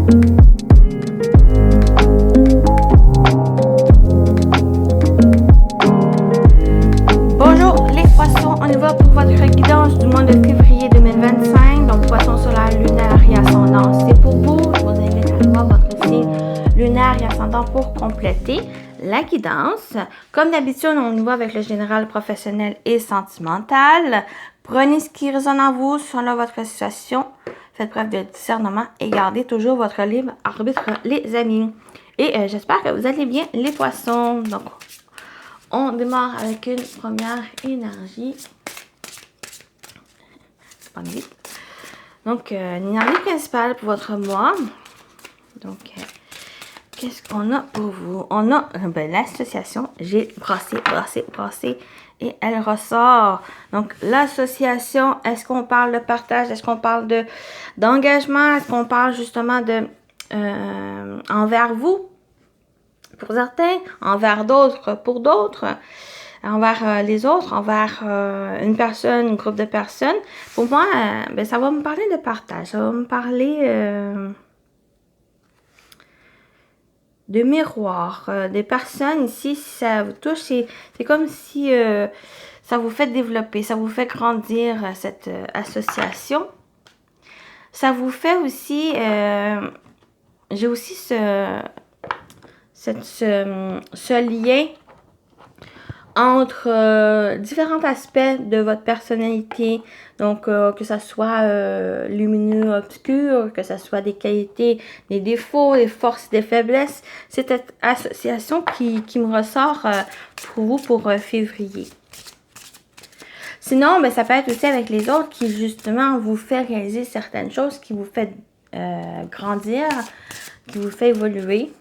Bonjour les poissons, on y va pour votre guidance du mois de février 2025. Donc poisson solaire, lunaire et ascendant, c'est pour vous. Je vous invite à voir votre signe lunaire et ascendant pour compléter la guidance. Comme d'habitude, on y va avec le général, professionnel et sentimental. Prenez ce qui résonne en vous selon votre situation. Faites preuve de discernement et gardez toujours votre libre arbitre, les amis. Et j'espère que vous allez bien, les poissons. Donc, on démarre avec une première énergie. Pas vite. Donc, l'énergie principale pour votre mois. Donc, qu'est-ce qu'on a pour vous? On a l'association. J'ai brassé. Et elle ressort. Donc, l'association, est-ce qu'on parle de partage? Est-ce qu'on parle d'engagement? Est-ce qu'on parle justement de envers vous? Pour certains, envers d'autres, pour d'autres, envers les autres, envers une personne, un groupe de personnes. Pour moi, ça va me parler de partage. Ça va me parler de miroir. Des personnes ici, si ça vous touche, c'est comme si ça vous fait développer, ça vous fait grandir cette association. Ça vous fait aussi, j'ai aussi ce lien entre différents aspects de votre personnalité, donc que ça soit lumineux, obscur, que ça soit des qualités, des défauts, des forces, des faiblesses. C'est cette association qui me ressort pour vous pour février. Sinon, ça peut être aussi avec les autres qui justement vous fait réaliser certaines choses, qui vous fait grandir, qui vous fait évoluer.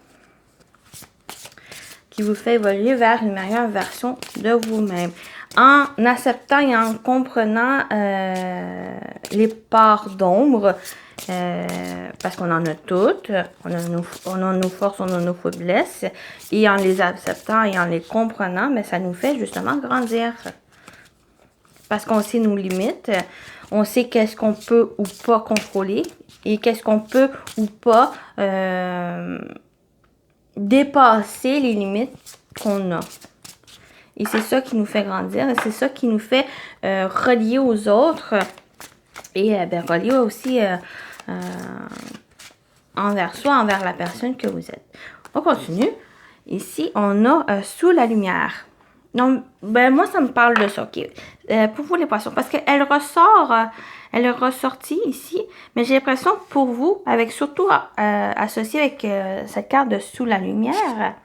Qui vous fait évoluer vers une meilleure version de vous-même. En acceptant et en comprenant les parts d'ombre, parce qu'on en a toutes, on a nos forces, on a nos faiblesses, et en les acceptant et en les comprenant, ça nous fait justement grandir. Parce qu'on sait nos limites, on sait qu'est-ce qu'on peut ou pas contrôler, et qu'est-ce qu'on peut ou pas dépasser les limites qu'on a. Et c'est ça qui nous fait grandir. Et c'est ça qui nous fait relier aux autres. Et relier aussi envers soi, envers la personne que vous êtes. On continue. Ici, on a sous la lumière. Donc, moi, ça me parle de ça. Okay. Pour vous, les poissons. Parce qu'elle ressort... elle est ressortie ici, mais j'ai l'impression que pour vous, avec surtout associé avec cette carte de sous la lumière,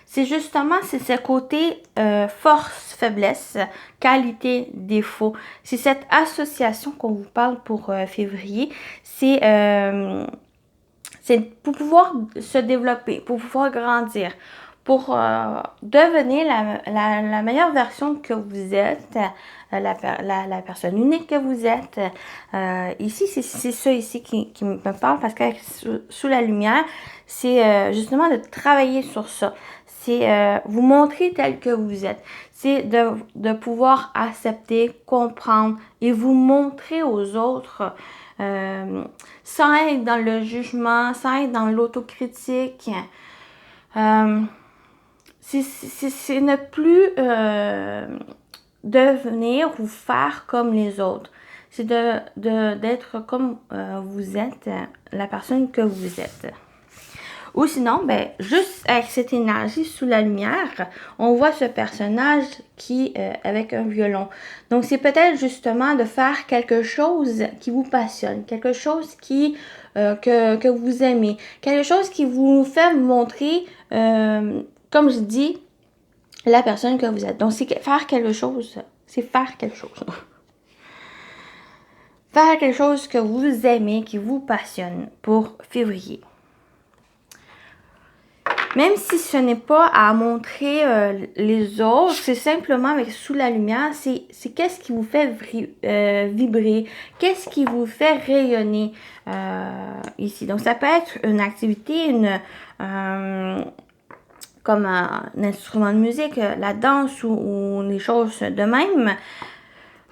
c'est justement ce côté force, faiblesse, qualité, défaut. C'est cette association qu'on vous parle pour février. C'est pour pouvoir se développer, pour pouvoir grandir, pour devenir la meilleure version que vous êtes, la personne unique que vous êtes. Ici, c'est ça ici qui me parle, parce que sous la lumière, c'est justement de travailler sur ça. C'est vous montrer tel que vous êtes. C'est de pouvoir accepter, comprendre et vous montrer aux autres sans être dans le jugement, sans être dans l'autocritique. C'est ne plus devenir ou faire comme les autres. C'est d'être comme vous êtes, la personne que vous êtes. Ou sinon, juste avec cette énergie sous la lumière, on voit ce personnage qui avec un violon. Donc, c'est peut-être justement de faire quelque chose qui vous passionne, quelque chose que vous aimez, quelque chose qui vous fait montrer, comme je dis, la personne que vous êtes. Donc, c'est faire quelque chose. C'est faire quelque chose. Faire quelque chose que vous aimez, qui vous passionne pour février. Même si ce n'est pas à montrer les autres, c'est simplement avec sous la lumière, c'est qu'est-ce qui vous fait vibrer, qu'est-ce qui vous fait rayonner ici. Donc, ça peut être une activité, comme un instrument de musique, la danse ou des choses de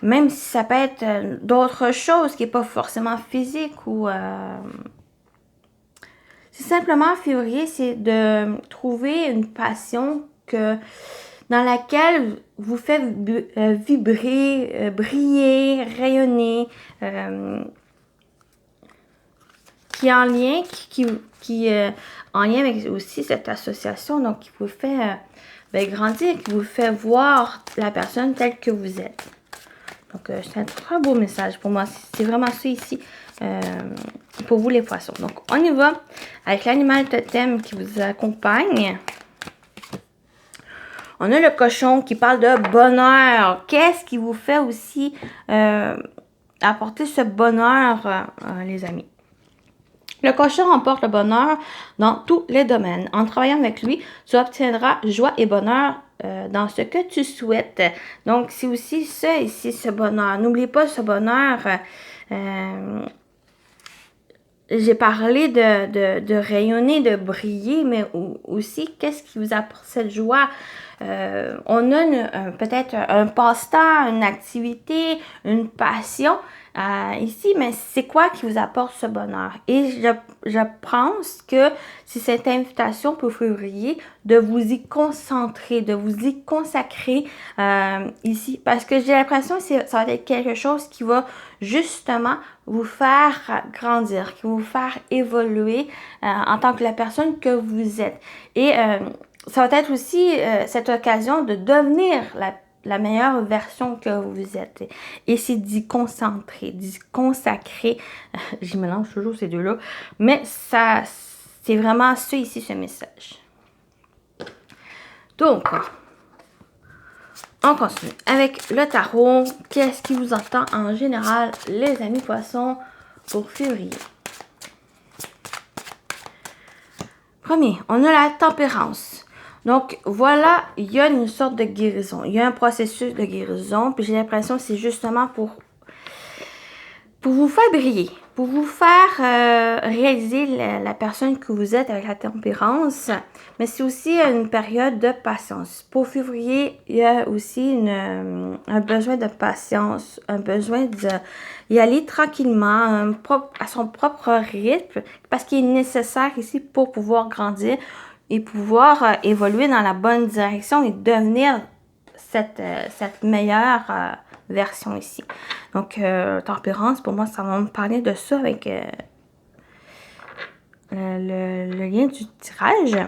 même si ça peut être d'autres choses qui n'est pas forcément physique ou C'est simplement février, c'est de trouver une passion dans laquelle vous faites vibrer, briller, rayonner, qui est en lien, en lien avec aussi cette association, donc qui vous fait grandir, qui vous fait voir la personne telle que vous êtes. Donc, c'est un très beau message pour moi. C'est vraiment ça ici pour vous les poissons. Donc, on y va avec l'animal totem qui vous accompagne. On a le cochon qui parle de bonheur. Qu'est-ce qui vous fait aussi apporter ce bonheur, les amis? Le cochon emporte le bonheur dans tous les domaines. En travaillant avec lui, tu obtiendras joie et bonheur dans ce que tu souhaites. Donc, c'est aussi ça ici, ce bonheur. N'oubliez pas ce bonheur. J'ai parlé de rayonner, de briller, mais aussi, qu'est-ce qui vous apporte cette joie? On a peut-être un passe-temps, une activité, une passion ici, mais c'est quoi qui vous apporte ce bonheur? Et je pense que c'est cette invitation pour février de vous y concentrer, de vous y consacrer ici, parce que j'ai l'impression que ça va être quelque chose qui va justement vous faire grandir, qui va vous faire évoluer en tant que la personne que vous êtes. Et ça va être aussi cette occasion de devenir la meilleure version que vous êtes. Et c'est d'y concentrer, d'y consacrer. J'y mélange toujours ces deux-là. Mais ça, c'est vraiment ça ici, ce message. Donc, on continue avec le tarot. Qu'est-ce qui vous attend en général, les amis poissons, pour février? Premier, on a la tempérance. Donc, voilà, il y a une sorte de guérison. Il y a un processus de guérison. Puis j'ai l'impression que c'est justement pour vous faire briller. Pour vous faire réaliser la personne que vous êtes avec la tempérance. Mais c'est aussi une période de patience. Pour février, il y a aussi un besoin de patience. Un besoin d'y aller tranquillement, à son propre rythme. Parce qu'il est nécessaire ici pour pouvoir grandir et pouvoir évoluer dans la bonne direction et devenir cette meilleure version ici. Donc, tempérance, pour moi, ça va me parler de ça avec le lien du tirage.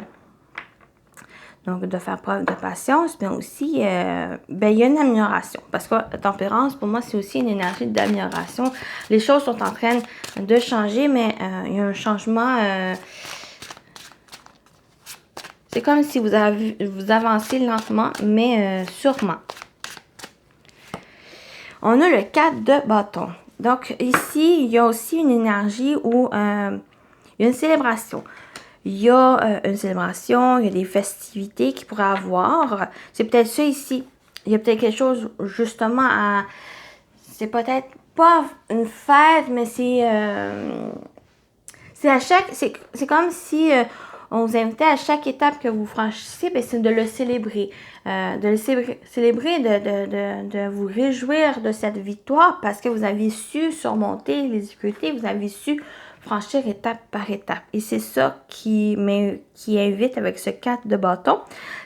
Donc, de faire preuve de patience, mais aussi, il y a une amélioration. Parce que la tempérance, pour moi, c'est aussi une énergie d'amélioration. Les choses sont en train de changer, mais il y a un changement. C'est comme si vous avancez lentement, mais sûrement. On a le 4 de bâton. Donc, ici, il y a aussi une énergie où il y a une célébration. Il y a une célébration, il y a des festivités qu'il pourrait avoir. C'est peut-être ça ici. Il y a peut-être quelque chose, justement, c'est peut-être pas une fête, mais c'est comme si on vous invitait à chaque étape que vous franchissez, c'est de le célébrer. De le célébrer, de vous réjouir de cette victoire parce que vous avez su surmonter les difficultés, vous avez su franchir étape par étape. Et c'est ça qui invite avec ce 4 de bâton.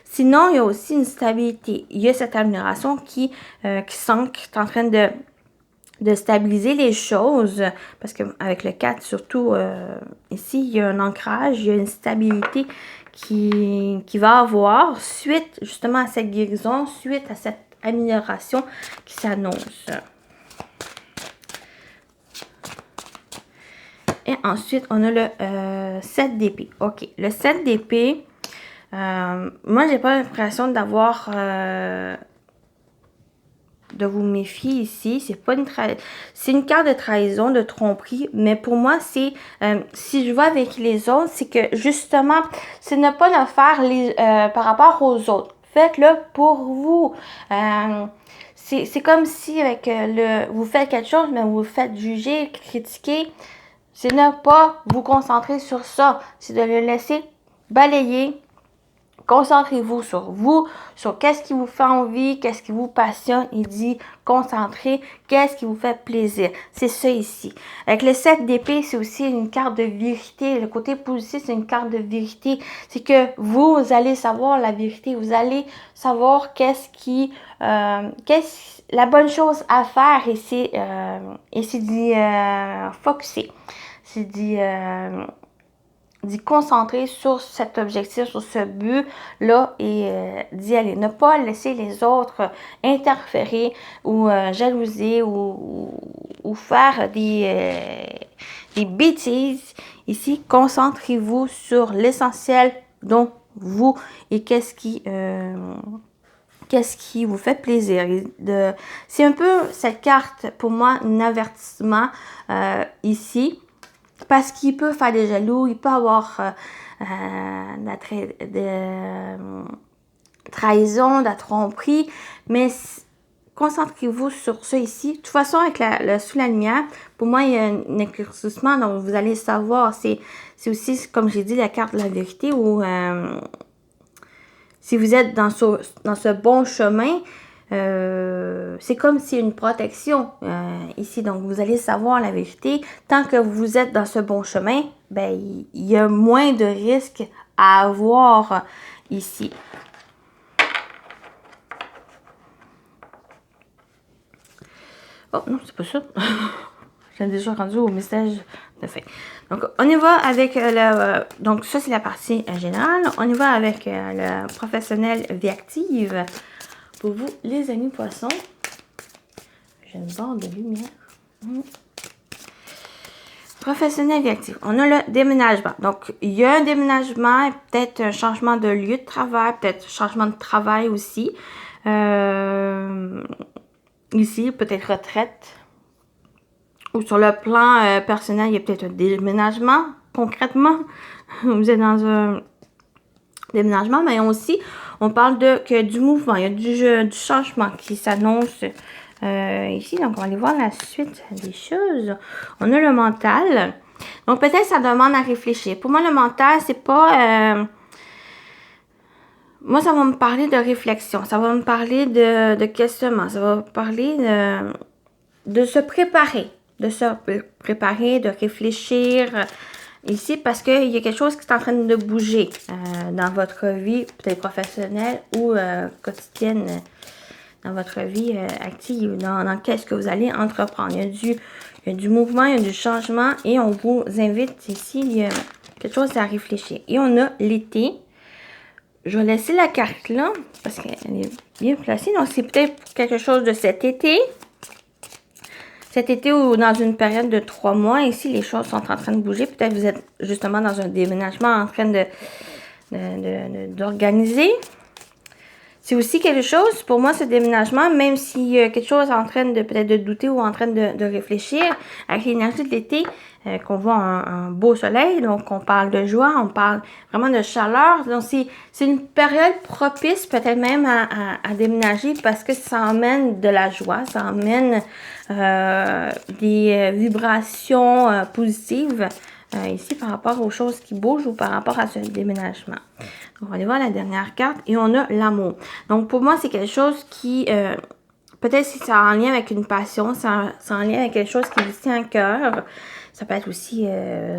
Sinon, il y a aussi une stabilité. Il y a cette amélioration qui sent qui est en train de stabiliser les choses, parce qu'avec le 4, surtout, ici, il y a un ancrage, il y a une stabilité qui va avoir suite justement à cette guérison, suite à cette amélioration qui s'annonce. Et ensuite, on a le 7 d'épée. OK, le 7 d'épée, moi, j'ai pas l'impression d'avoir... de vous méfier ici, c'est une carte de trahison, de tromperie, mais pour moi, c'est, si je vais avec les autres, c'est que justement, c'est ne pas le faire par rapport aux autres. Faites-le pour vous. C'est comme si avec vous faites quelque chose, mais vous faites juger, critiquer. C'est ne pas vous concentrer sur ça. C'est de le laisser balayer concentrez-vous, sur qu'est-ce qui vous fait envie, qu'est-ce qui vous passionne. Il dit concentrez, qu'est-ce qui vous fait plaisir. C'est ça ici. Avec le 7 d'épée, c'est aussi une carte de vérité. Le côté positif, c'est une carte de vérité. C'est que vous allez savoir la vérité. Vous allez savoir la bonne chose à faire. Et c'est d'y focuser. C'est d'y concentrer sur cet objectif, sur ce but-là et d'y aller. Ne pas laisser les autres interférer ou jalouser ou faire des bêtises. Ici, concentrez-vous sur l'essentiel dont vous et qu'est-ce qui vous fait plaisir. C'est un peu cette carte, pour moi, un avertissement ici. Parce qu'il peut faire des jaloux, il peut avoir de la trahison, de la tromperie, mais concentrez-vous sur ça ici. De toute façon, avec sous la lumière, pour moi, il y a un éclaircissement, donc vous allez savoir. C'est aussi, comme j'ai dit, la carte de la vérité, où si vous êtes dans ce bon chemin, c'est comme si une protection ici. Donc, vous allez savoir la vérité. Tant que vous êtes dans ce bon chemin, ben, il y a moins de risques à avoir ici. Oh, non, c'est pas ça. J'ai déjà rendu au message de fin. Donc, on y va avec donc, ça, c'est la partie générale. On y va avec le professionnel vie active. Pour vous, les amis poissons, j'ai une barre de lumière. Professionnel et actif. On a le déménagement. Donc, il y a un déménagement, peut-être un changement de lieu de travail, peut-être un changement de travail aussi. Ici, peut-être retraite. Ou sur le plan personnel, il y a peut-être un déménagement. Concrètement, vous êtes dans un déménagement, mais aussi, on parle du mouvement, il y a du changement qui s'annonce ici. Donc, on va aller voir la suite des choses. On a le mental. Donc, peut-être ça demande à réfléchir. Pour moi, le mental, c'est pas... moi, ça va me parler de réflexion. Ça va me parler de questionnement. Ça va me parler de se préparer. De réfléchir ici, parce qu'il y a quelque chose qui est en train de bouger dans votre vie, peut-être professionnelle ou quotidienne, dans votre vie active, dans qu'est-ce que vous allez entreprendre. Il y a du mouvement, il y a du changement et on vous invite ici, il y a quelque chose à réfléchir. Et on a l'été. Je vais laisser la carte là, parce qu'elle est bien placée. Donc, c'est peut-être quelque chose de cet été. Cet été ou dans une période de 3 mois, ici, les choses sont en train de bouger. Peut-être que vous êtes justement dans un déménagement en train d'organiser. C'est aussi quelque chose, pour moi, ce déménagement, même s'il y a quelque chose en train de peut-être de douter ou en train de réfléchir, avec l'énergie de l'été, qu'on voit un beau soleil, donc on parle de joie, on parle vraiment de chaleur. Donc, c'est une période propice peut-être même à déménager parce que ça emmène de la joie, ça emmène des vibrations positives ici par rapport aux choses qui bougent ou par rapport à ce déménagement. Donc, on va aller voir la dernière carte et on a l'amour. Donc, pour moi, c'est quelque chose qui... peut-être si c'est en lien avec une passion, c'est en lien avec quelque chose qui vous tient à cœur. Ça peut être aussi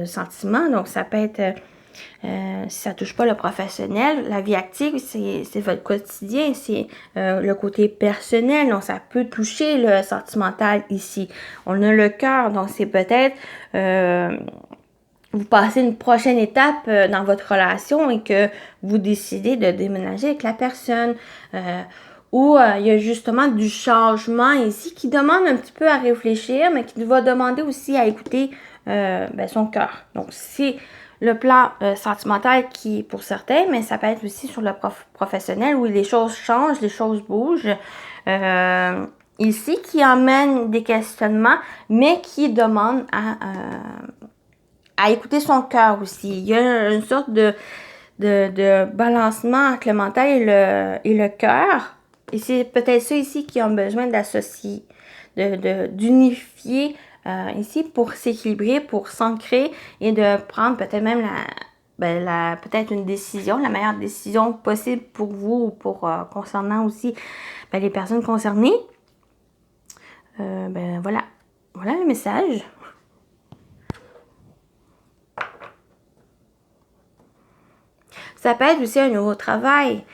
sentiment, donc ça peut être, si ça touche pas le professionnel, la vie active, c'est votre quotidien, c'est le côté personnel, donc ça peut toucher le sentimental ici. On a le cœur, donc c'est peut-être vous passez une prochaine étape dans votre relation et que vous décidez de déménager avec la personne. Où il y a justement du changement ici qui demande un petit peu à réfléchir, mais qui va demander aussi à écouter son cœur. Donc, c'est le plan sentimental qui, pour certains, mais ça peut être aussi sur le professionnel où les choses changent, les choses bougent. Ici, qui emmène des questionnements, mais qui demande à écouter son cœur aussi. Il y a une sorte de balancement entre le mental et le cœur. Et c'est peut-être ça ici qui ont besoin d'associer, d'unifier ici pour s'équilibrer, pour s'ancrer et de prendre peut-être même peut-être une décision, la meilleure décision possible pour vous ou pour concernant aussi les personnes concernées. Voilà. Voilà le message. Ça peut être aussi un nouveau travail.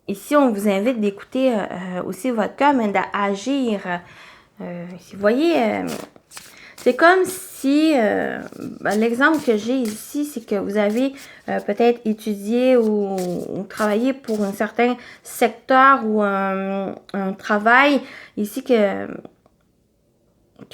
Ici, on vous invite d'écouter aussi votre cœur, mais d'agir. Vous voyez, c'est comme si, l'exemple que j'ai ici, c'est que vous avez peut-être étudié ou travaillé pour un certain secteur ou un travail ici que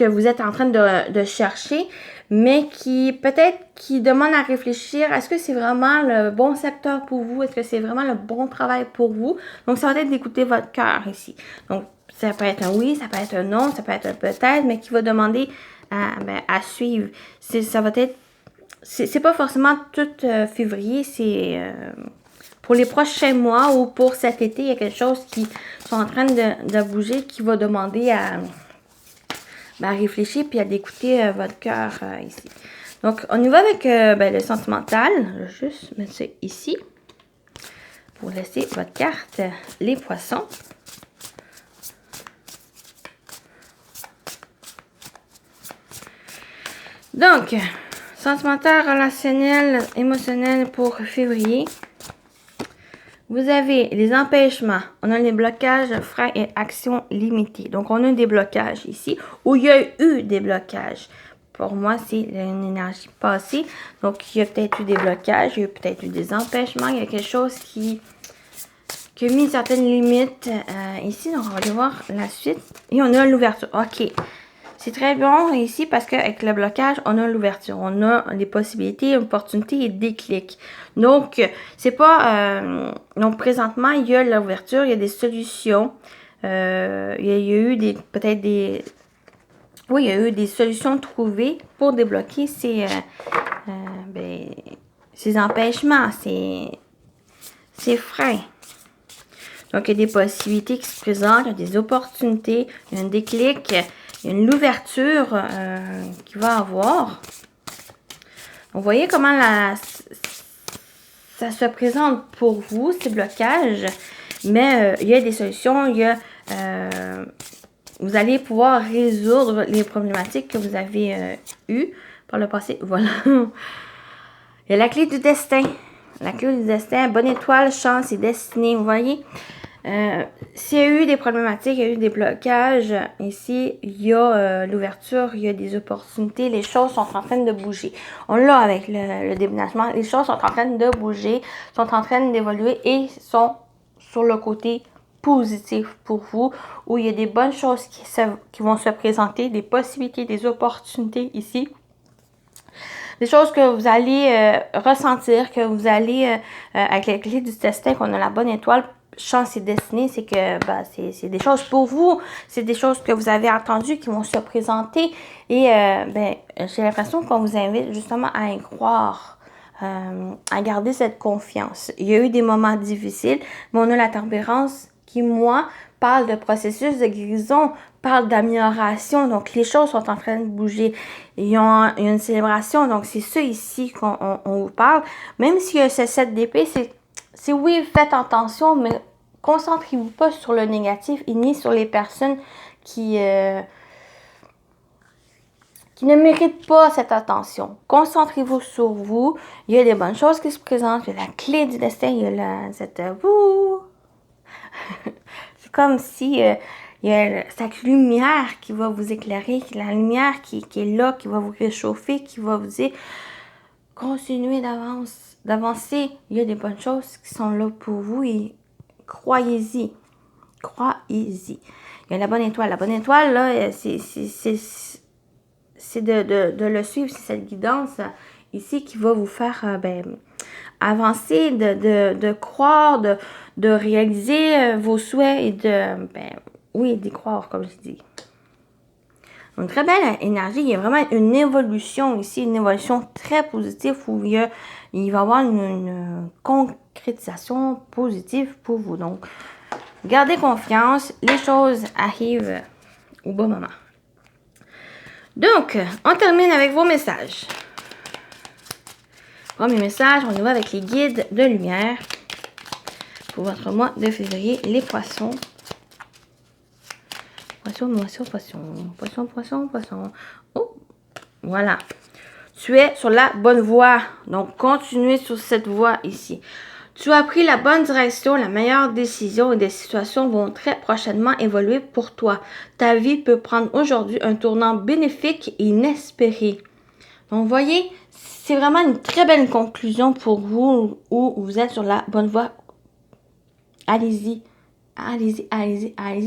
vous êtes en train de chercher, mais qui peut-être qui demande à réfléchir, est-ce que c'est vraiment le bon secteur pour vous? Est-ce que c'est vraiment le bon travail pour vous? Donc, ça va être d'écouter votre cœur ici. Donc, ça peut être un oui, ça peut être un non, ça peut être un peut-être, mais qui va demander à suivre. Ça va être, c'est pas forcément tout février, c'est pour les prochains mois ou pour cet été, il y a quelque chose qui sont en train de bouger, qui va demander à réfléchir puis à d'écouter votre cœur ici. Donc, on y va avec le sentimental. Je vais juste mettre ça ici pour laisser votre carte, les poissons. Donc, sentimental, relationnel, émotionnel pour février. Vous avez les empêchements, on a les blocages, freins et actions limitées. Donc, on a des blocages ici, où il y a eu des blocages. Pour moi, c'est une énergie passée. Donc, il y a peut-être eu des blocages, il y a peut-être eu des empêchements. Il y a quelque chose qui a mis certaines limites ici. Donc, on va aller voir la suite. Et on a l'ouverture. OK. C'est très bon ici parce qu'avec le blocage, on a l'ouverture. On a des possibilités, opportunités et déclics. Donc, c'est pas... donc, présentement, il y a l'ouverture, il y a des solutions. Il y a eu peut-être des... Oui, il y a eu des solutions trouvées pour débloquer ces empêchements, ces freins. Donc, il y a des possibilités qui se présentent, il y a des opportunités, il y a un déclic, il y a une ouverture qu'il va avoir. Vous voyez comment ça se présente pour vous, ces blocages. Mais il y a des solutions, vous allez pouvoir résoudre les problématiques que vous avez eues par le passé. Voilà. Il y a la clé du destin. La clé du destin, bonne étoile, chance et destinée. Vous voyez? S'il y a eu des problématiques, il y a eu des blocages, ici, il y a l'ouverture, il y a des opportunités, les choses sont en train de bouger. On l'a avec le déménagement, les choses sont en train de bouger, sont en train d'évoluer et sont sur le côté positif pour vous, où il y a des bonnes choses qui vont se présenter, des possibilités, des opportunités ici. Des choses que vous allez ressentir, que vous allez, avec la clé du destin, qu'on a la bonne étoile, chance et destinée, c'est que c'est des choses pour vous, c'est des choses que vous avez entendues qui vont se présenter et j'ai l'impression qu'on vous invite justement à y croire, à garder cette confiance. Il y a eu des moments difficiles, mais on a la tempérance qui, moi, parle de processus de guérison, parle d'amélioration, donc les choses sont en train de bouger. Il y a une célébration, donc c'est ça ici qu'on vous parle. Même s'il y a ce 7 d'épée, c'est oui, faites attention, mais concentrez-vous pas sur le négatif et ni sur les personnes qui ne méritent pas cette attention. Concentrez-vous sur vous. Il y a des bonnes choses qui se présentent. Il y a la clé du destin. Il y a cette... C'est comme si il y a cette lumière qui va vous éclairer, la lumière qui est là, qui va vous réchauffer, qui va vous dire continuez d'avancer. Il y a des bonnes choses qui sont là pour vous et croyez-y. Croyez-y. Il y a la bonne étoile. La bonne étoile, là, c'est de le suivre. C'est cette guidance ici qui va vous faire avancer, de croire, de réaliser vos souhaits et d'y croire, comme je dis. Une très belle énergie. Il y a vraiment une évolution ici, une évolution très positive où il va y avoir une concrétisation positive pour vous. Donc, gardez confiance. Les choses arrivent au bon moment. Donc, on termine avec vos messages. Premier message, on y va avec les guides de lumière pour votre mois de février, les poissons. Poisson. Oh, voilà. Tu es sur la bonne voie. Donc, continuez sur cette voie ici. Tu as pris la bonne direction, la meilleure décision et des situations vont très prochainement évoluer pour toi. Ta vie peut prendre aujourd'hui un tournant bénéfique et inespéré. Donc, vous voyez, c'est vraiment une très belle conclusion pour vous où vous êtes sur la bonne voie. Allez-y,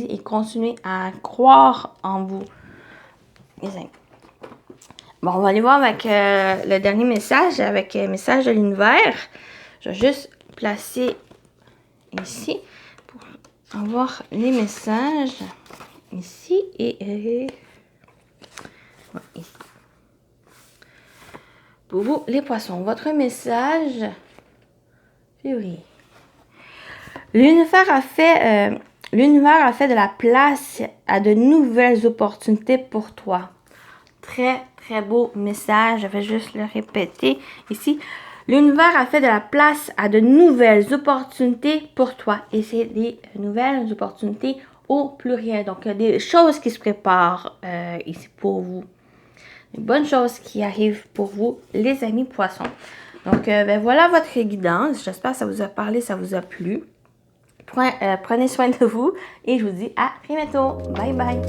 et continuez à croire en vous. Bon, on va aller voir avec le dernier message, avec le message de l'univers. Je vais juste placer ici pour avoir les messages ici et ici. Pour vous, les poissons, votre message février. L'univers a fait de la place à de nouvelles opportunités pour toi. Très, très beau message. Je vais juste le répéter ici. L'univers a fait de la place à de nouvelles opportunités pour toi. Et c'est des nouvelles opportunités au pluriel. Donc, il y a des choses qui se préparent ici pour vous. Des bonnes choses qui arrivent pour vous, les amis poissons. Donc, voilà votre guidance. J'espère que ça vous a parlé, ça vous a plu. Prenez soin de vous et je vous dis à très bientôt. Bye bye.